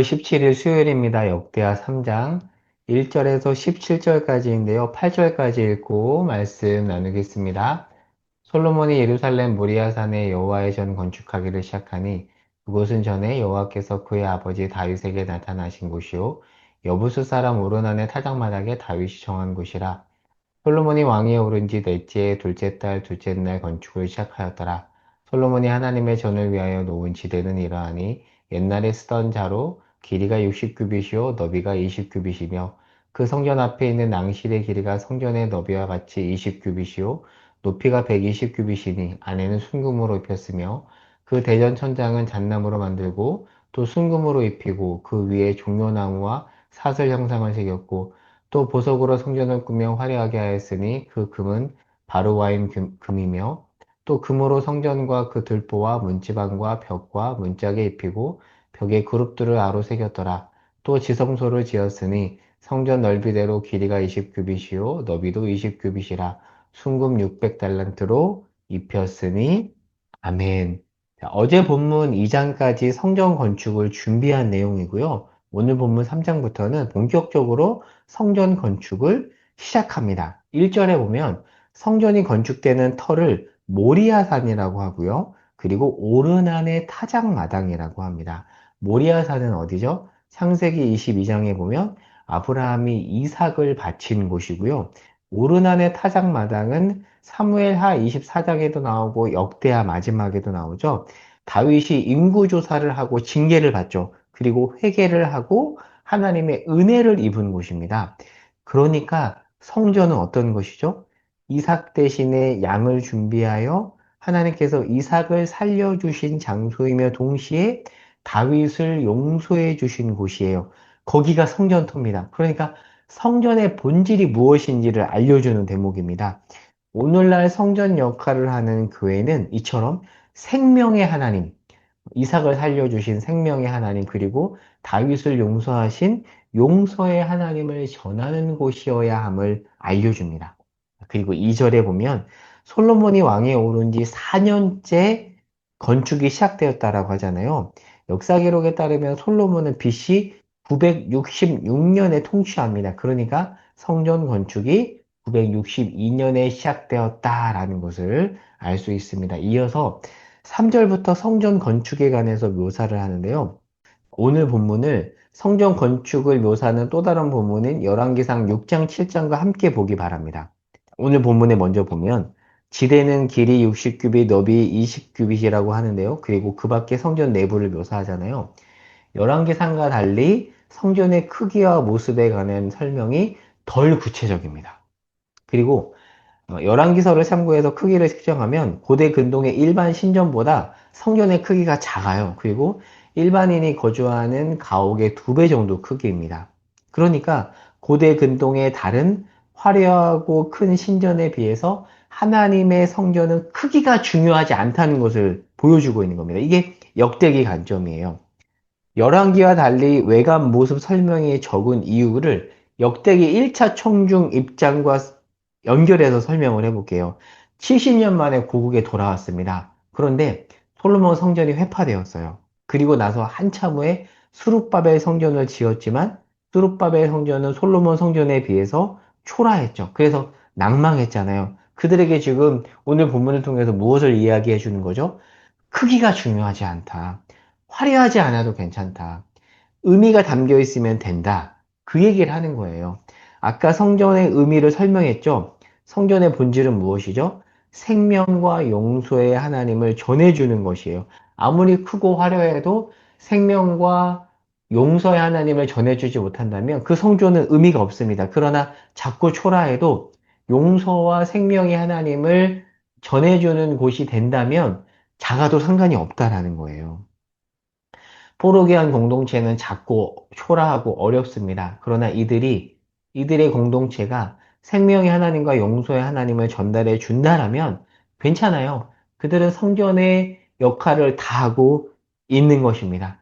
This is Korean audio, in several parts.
2월 17일 수요일입니다. 역대하 3장 1절에서 17절까지인데요. 8절까지 읽고 말씀 나누겠습니다. 솔로몬이 예루살렘 모리아산에 여호와의 전 건축하기를 시작하니 그곳은 전에 여호와께서 그의 아버지 다윗에게 나타나신 곳이요 여부수 사람 오르난의 타작마당에 다윗이 정한 곳이라. 솔로몬이 왕위에 오른 지 넷째 둘째 달 둘째 날 건축을 시작하였더라. 솔로몬이 하나님의 전을 위하여 놓은 지대는 이러하니 옛날에 쓰던 자로 길이가 60규빗이요 너비가 20규빗이며 그 성전 앞에 있는 낭실의 길이가 성전의 너비와 같이 20규빗이요 높이가 120규빗이니 안에는 순금으로 입혔으며 그 대전 천장은 잣나무로 만들고 또 순금으로 입히고 그 위에 종려나무와 사슬 형상을 새겼고 또 보석으로 성전을 꾸며 화려하게 하였으니 그 금은 바로와임 금이며 또 금으로 성전과 그 들보와 문지방과 벽과 문짝에 입히고 벽에 그룹들을 아로 새겼더라. 또 지성소를 지었으니 성전 넓이대로 길이가 20규빗이요 너비도 20규빗이라 순금 600달란트로 입혔으니 아멘. 자, 어제 본문 2장까지 성전 건축을 준비한 내용이고요. 오늘 본문 3장부터는 본격적으로 성전 건축을 시작합니다. 1절에 보면 성전이 건축되는 터를 모리아산이라고 하고요. 그리고 오르난의 타작마당이라고 합니다. 모리아산은 어디죠? 창세기 22장에 보면 아브라함이 이삭을 바친 곳이고요. 오르난의 타작마당은 사무엘하 24장에도 나오고 역대하 마지막에도 나오죠. 다윗이 인구조사를 하고 징계를 받죠. 그리고 회개를 하고 하나님의 은혜를 입은 곳입니다. 그러니까 성전은 어떤 것이죠? 이삭 대신에 양을 준비하여 하나님께서 이삭을 살려주신 장소이며 동시에 다윗을 용서해 주신 곳이에요. 거기가 성전터입니다. 그러니까 성전의 본질이 무엇인지를 알려주는 대목입니다. 오늘날 성전 역할을 하는 교회는 이처럼 생명의 하나님, 이삭을 살려주신 생명의 하나님, 그리고 다윗을 용서하신 용서의 하나님을 전하는 곳이어야 함을 알려줍니다. 그리고 2절에 보면 솔로몬이 왕위에 오른 지 4년째 건축이 시작되었다라고 하잖아요. 역사 기록에 따르면 솔로몬은 BC 966년에 통치합니다. 그러니까 성전 건축이 962년에 시작되었다라는 것을 알 수 있습니다. 이어서 3절부터 성전 건축에 관해서 묘사를 하는데요. 오늘 본문을 성전 건축을 묘사하는 또 다른 본문인 열왕기상 6장, 7장과 함께 보기 바랍니다. 오늘 본문에 먼저 보면 지대는 길이 60규빗, 너비 20규빗이라고 하는데요. 그리고 그 밖에 성전 내부를 묘사하잖아요. 열왕기상과 달리 성전의 크기와 모습에 관한 설명이 덜 구체적입니다. 그리고 열왕기서를 참고해서 크기를 측정하면 고대 근동의 일반 신전보다 성전의 크기가 작아요. 그리고 일반인이 거주하는 가옥의 2배 정도 크기입니다. 그러니까 고대 근동의 다른 화려하고 큰 신전에 비해서 하나님의 성전은 크기가 중요하지 않다는 것을 보여주고 있는 겁니다. 이게 역대기 관점이에요. 열왕기와 달리 외관 모습 설명이 적은 이유를 역대기 1차 청중 입장과 연결해서 설명을 해볼게요. 70년 만에 고국에 돌아왔습니다. 그런데 솔로몬 성전이 회파되었어요. 그리고 나서 한참 후에 수룹바벨 성전을 지었지만 수룹바벨 성전은 솔로몬 성전에 비해서 초라했죠. 그래서 낭망했잖아요. 그들에게 지금 오늘 본문을 통해서 무엇을 이야기해 주는 거죠? 크기가 중요하지 않다. 화려하지 않아도 괜찮다. 의미가 담겨 있으면 된다. 그 얘기를 하는 거예요. 아까 성전의 의미를 설명했죠. 성전의 본질은 무엇이죠? 생명과 용서의 하나님을 전해주는 것이에요. 아무리 크고 화려해도 생명과 용서의 하나님을 전해주지 못한다면 그 성전은 의미가 없습니다. 그러나 작고 초라해도 용서와 생명의 하나님을 전해주는 곳이 된다면 작아도 상관이 없다라는 거예요. 포로기한 공동체는 작고 초라하고 어렵습니다. 그러나 이들의 공동체가 생명의 하나님과 용서의 하나님을 전달해 준다라면 괜찮아요. 그들은 성전의 역할을 다하고 있는 것입니다.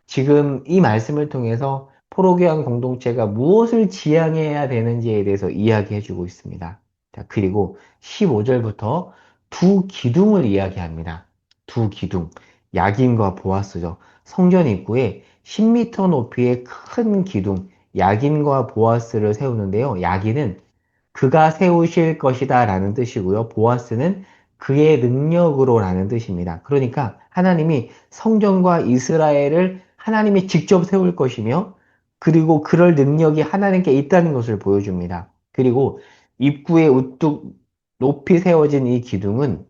지금 이 말씀을 통해서 포로기한 공동체가 무엇을 지향해야 되는지에 대해서 이야기해 주고 있습니다. 자, 그리고 15절부터 두 기둥을 이야기합니다. 두 기둥. 야긴과 보아스죠. 성전 입구에 10m 높이의 큰 기둥, 야긴과 보아스를 세우는데요. 야긴은 그가 세우실 것이다 라는 뜻이고요. 보아스는 그의 능력으로 라는 뜻입니다. 그러니까 하나님이 성전과 이스라엘을 하나님이 직접 세울 것이며 그리고 그럴 능력이 하나님께 있다는 것을 보여줍니다. 그리고 입구에 우뚝 높이 세워진 이 기둥은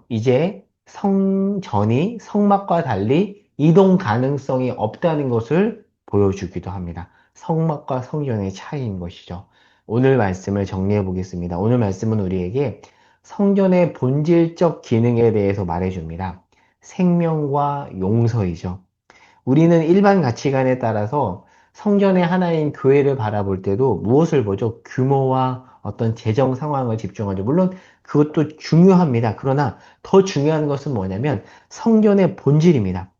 이제 성전이 성막과 달리 이동 가능성이 없다는 것을 보여주기도 합니다. 성막과 성전의 차이인 것이죠. 오늘 말씀을 정리해 보겠습니다. 오늘 말씀은 우리에게 성전의 본질적 기능에 대해서 말해줍니다. 생명과 용서이죠. 우리는 일반 가치관에 따라서 성전의 하나인 교회를 바라볼 때도 무엇을 보죠? 규모와 어떤 재정 상황을 집중하죠. 물론 그것도 중요합니다. 그러나 더 중요한 것은 뭐냐면 성전의 본질입니다.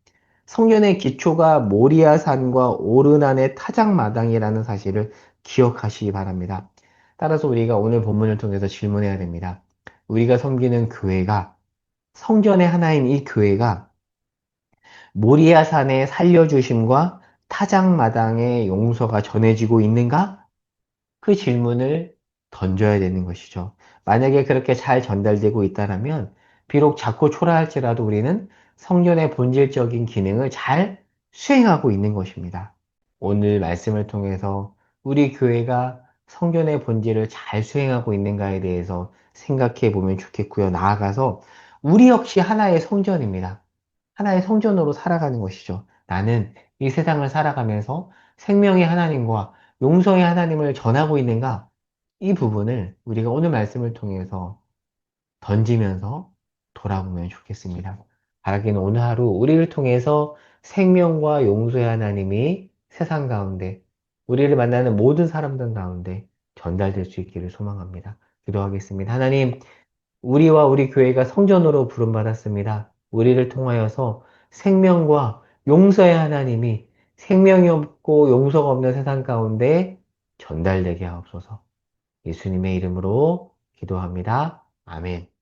성전의 기초가 모리아산과 오르난의 타작마당이라는 사실을 기억하시기 바랍니다. 따라서 우리가 오늘 본문을 통해서 질문해야 됩니다. 우리가 섬기는 교회가 성전의 하나인 이 교회가 모리아산의 살려주심과 타작마당의 용서가 전해지고 있는가? 그 질문을 던져야 되는 것이죠. 만약에 그렇게 잘 전달되고 있다면 비록 작고 초라할지라도 우리는 성전의 본질적인 기능을 잘 수행하고 있는 것입니다. 오늘 말씀을 통해서 우리 교회가 성전의 본질을 잘 수행하고 있는가에 대해서 생각해 보면 좋겠고요. 나아가서 우리 역시 하나의 성전입니다. 하나의 성전으로 살아가는 것이죠. 나는 이 세상을 살아가면서 생명의 하나님과 용서의 하나님을 전하고 있는가? 이 부분을 우리가 오늘 말씀을 통해서 던지면서 돌아보면 좋겠습니다. 바라기는 오늘 하루 우리를 통해서 생명과 용서의 하나님이 세상 가운데 우리를 만나는 모든 사람들 가운데 전달될 수 있기를 소망합니다. 기도하겠습니다. 하나님, 우리와 우리 교회가 성전으로 부름받았습니다. 우리를 통하여서 생명과 용서의 하나님이 생명이 없고 용서가 없는 세상 가운데 전달되게 하옵소서. 예수님의 이름으로 기도합니다. 아멘.